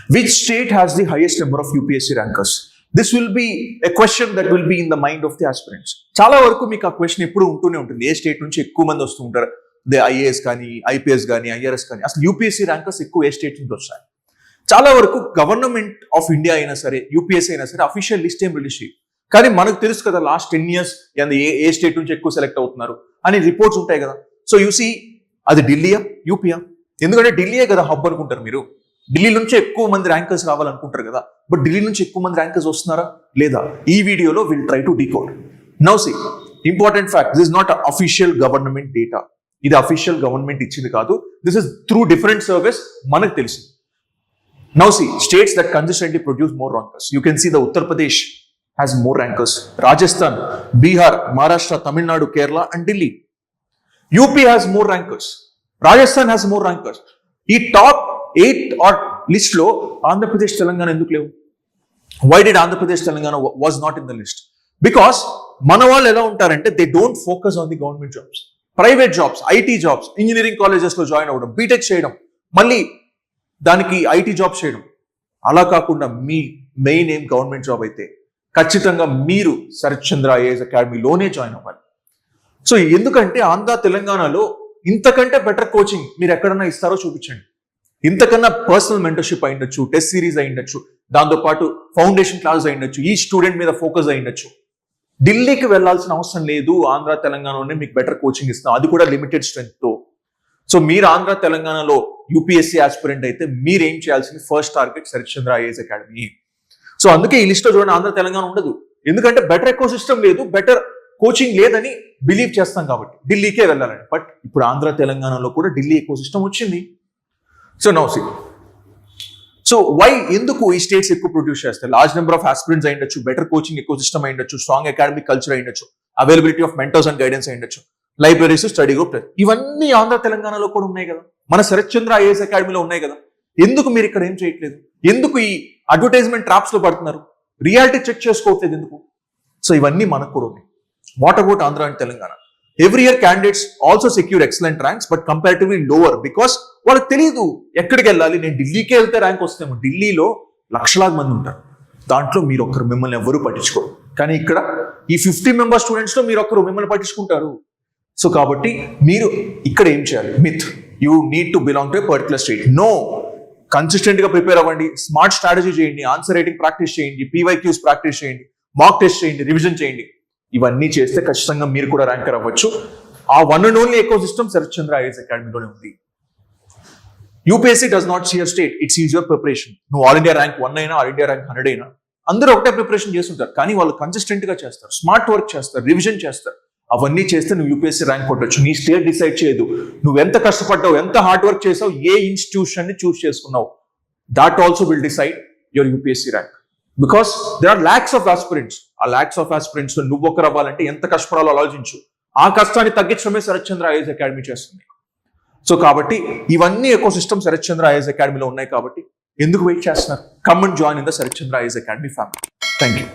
Which state has the highest number of UPSC rankers? This will be a question that will be in the mind of the aspirants. చాలా వరకు మీకు ఆ question ఎప్పుడు ఉంటూనే ఉంటుంది. ఏ state నుంచి ఎక్కువ మంది వస్తూ ఉంటారు, ఐఏఎస్ కానీ, ఐపీఎస్ కానీ, ఐఆర్ఎస్ కానీ, అసలు యూపీఎస్సీ ర్యాంకర్స్ ఎక్కువ ఏ స్టేట్ నుంచి వస్తాయి? చాలా వరకు గవర్నమెంట్ ఆఫ్ ఇండియా అయినా సరే, యూపీఎస్సీ అయినా సరే అఫీషియల్ లిస్ట్ ఏం రిలీజ్ చేయదు. కానీ మనకు తెలుసు కదా, లాస్ట్ 10 years ఏ స్టేట్ నుంచి ఎక్కువ సెలెక్ట్ అవుతున్నారు అని రిపోర్ట్స్ ఉంటాయి కదా. సో యూసీ అది ఢిల్లీయా, యూపీయా? ఎందుకంటే ఢిల్లీయే కదా హబ్ అనుకుంటారు మీరు. ఢిల్లీ నుంచి ఎక్కువ మంది ర్యాంకర్స్ రావాలనుకుంటారు కదా, బట్ ఢిల్లీ నుంచి ఎక్కువ మంది ర్యాంకర్స్ వస్తున్నారా లేదా? ఈ వీడియోలో will try to decode. Now see important fact, this is not official government data. ఇది అఫీషియల్ గవర్నమెంట్ ఇచ్చింది కాదు. This is through different service మనకు తెలిసి. Now see states that consistently produce more rankers. You can see the Uttar Pradesh has more rankers, Rajasthan, Bihar, Maharashtra, Tamil Nadu, Kerala and Delhi. UP has more rankers, Rajasthan has more rankers. ఈ top 8 or list లో ఆంధ్రప్రదేశ్, తెలంగాణ ఎందుకు లేవు? Why did Andhra Pradesh, Telangana was not in the list? Because మన వాళ్ళు ఎలా ఉంటారంటే they don't focus on the government jobs, private jobs, IT jobs, engineering colleges లో join అవ్వడం, బీటెక్ చేయడం, మళ్ళీ దానికి ఐటీ జాబ్ చేయడం. అలా కాకుండా మీ మెయిన్ ఏం గవర్నమెంట్ జాబ్ అయితే ఖచ్చితంగా మీరు శరత్ చంద్ర ఐఏఎస్ అకాడమీలోనే జాయిన్ అవ్వాలి. సో ఎందుకంటే ఆంధ్ర, తెలంగాణలో ఇంతకంటే బెటర్ కోచింగ్ మీరు ఎక్కడన్నా ఇస్తారో చూపించండి. ఇంతకన్నా పర్సనల్ మెంటర్షిప్ అయ్యిండొచ్చు, టెస్ట్ సిరీస్ అయ్యిండొచ్చు, దాంతోపాటు ఫౌండేషన్ క్లాస్ అయ్యిండొచ్చు, ఈ స్టూడెంట్ మీద ఫోకస్ అయ్యిండొచ్చు. ఢిల్లీకి వెళ్లాల్సిన అవసరం లేదు. ఆంధ్ర, తెలంగాణలోనే మీకు బెటర్ కోచింగ్ ఇస్తాం, అది కూడా లిమిటెడ్ స్ట్రెంత్ తో. సో మీరు ఆంధ్ర, తెలంగాణలో యూపీఎస్సీ ఆస్పిరెంట్ అయితే మీరు ఏం చేయాల్సింది, first target Sarath Chandra IAS academy. So అందుకే ఈ లిస్ట్ లో చూడండి, ఆంధ్ర, తెలంగాణ ఉండదు. ఎందుకంటే బెటర్ ఎకో సిస్టమ్ లేదు, బెటర్ కోచింగ్ లేదని బిలీవ్ చేస్తాం కాబట్టి ఢిల్లీకే వెళ్ళాలని. బట్ ఇప్పుడు ఆంధ్ర, తెలంగాణలో కూడా ఢిల్లీ ఎకో సిస్టమ్ వచ్చింది. So now see, so why, ఎందుకు ఈ స్టేట్స్ ఎక్కువ ప్రొడ్యూస్ చేస్తాయి? లార్జ్ నెంబర్ ఆఫ్ ఆస్పిరెంట్స్ అయ్యిండొచ్చు, బెటర్ కోచింగ్ ఎకో సిస్టమ్ అయ్యిండొచ్చు, స్ట్రాంగ్ అకాడమిక్ కల్చర్ అయ్యిండొచ్చు, availability of mentors and guidance అయ్యిండొచ్చు, libraries, study group, ఇవన్నీ ఆంధ్ర, తెలంగాణలో కూడా ఉన్నాయి కదా, మన శరత్ చంద్ర ఐఏఎస్ అకాడమీలో ఉన్నాయి కదా. ఎందుకు మీరు ఇక్కడ ఏం చేయట్లేదు? ఎందుకు ఈ అడ్వర్టైజ్మెంట్ ట్రాప్స్ లో పడుతున్నారు? రియాలిటీ చెక్ చేసుకోవట్లేదు ఎందుకు? సో ఇవన్నీ మనకు కూడా ఉన్నాయి. What about Andhra and Telangana? Every year candidates also secure excellent ranks, but comparatively lower because వాళ్ళకి తెలియదు ఎక్కడికి వెళ్ళాలి. నేను ఢిల్లీకి వెళ్తే ర్యాంక్ వస్తేమో, ఢిల్లీలో లక్షలాది మంది ఉంటారు, దాంట్లో మీరు ఒక్కరు, మిమ్మల్ని ఎవరు పట్టించుకోరు. కానీ ఇక్కడ ఈ 50 మెంబర్ స్టూడెంట్స్ లో మీరు ఒక్కరు మిమ్మల్ని పట్టించుకుంటారు. సో కాబట్టి మీరు ఇక్కడ ఏం చేయాలి? Myth, you need to belong to a particular state. No, consistent గా ప్రిపేర్ అవ్వండి, స్మార్ట్ స్ట్రాటజీ చేయండి, ఆన్సర్ రైటింగ్ ప్రాక్టీస్ చేయండి, పీవైక్యూస్ ప్రాక్టీస్ చేయండి, మాక్ టెస్ట్ చేయండి, రివిజన్ చేయండి. ఇవన్నీ చేస్తే ఖచ్చితంగా మీరు కూడా ర్యాంకర్ అవ్వచ్చు. ఆ one and only ecosystem Sarath Chandra IAS అకాడమీలోనే ఉంది. UPSC does not see your state, it sees your preparation. నువ్వు ఆల్ ఇండియా ర్యాంక్ 1 అయినా, ఆల్ ఇండియా ర్యాంక్ 100 అయినా, అందరూ ఒకటే ప్రిపరేషన్ చేస్తుంటారు, కానీ వాళ్ళు కన్సిస్టెంట్ గా చేస్తారు, స్మార్ట్ వర్క్ చేస్తారు, రివిజన్ చేస్తారు. అవన్నీ చేస్తే నువ్వు యూపీఎస్సీ ర్యాంక్ కొట్టచ్చు. నీ స్టేట్ డిసైడ్ చేయదు. నువ్వు ఎంత కష్టపడ్డావు, ఎంత హార్డ్ వర్క్ చేసావు, ఏ ఇన్స్టిట్యూషన్ ని చూస్ చేసుకున్నావు, that also will decide your UPSC rank. Because there are lakhs of aspirants. ఆ లాక్స్ ఆఫ్ ఆస్పిరెంట్స్ లో నువ్వు ఒకరు అవ్వాలంటే ఎంత కష్టపడాలో ఆలోచించు. ఆ కష్టాన్ని తగ్గించడమే శరత్ చంద్ర ఐఏఎస్ అకాడమీ చేస్తుంది. సో కాబట్టి ఇవన్నీ ecosystem Sarath Chandra IAS అకాడమీలో ఉన్నాయి కాబట్టి ఎందుకు వెయిట్ చేస్తున్నారు? Come and join in the Sharath Chandra IAS academy family. Thank you.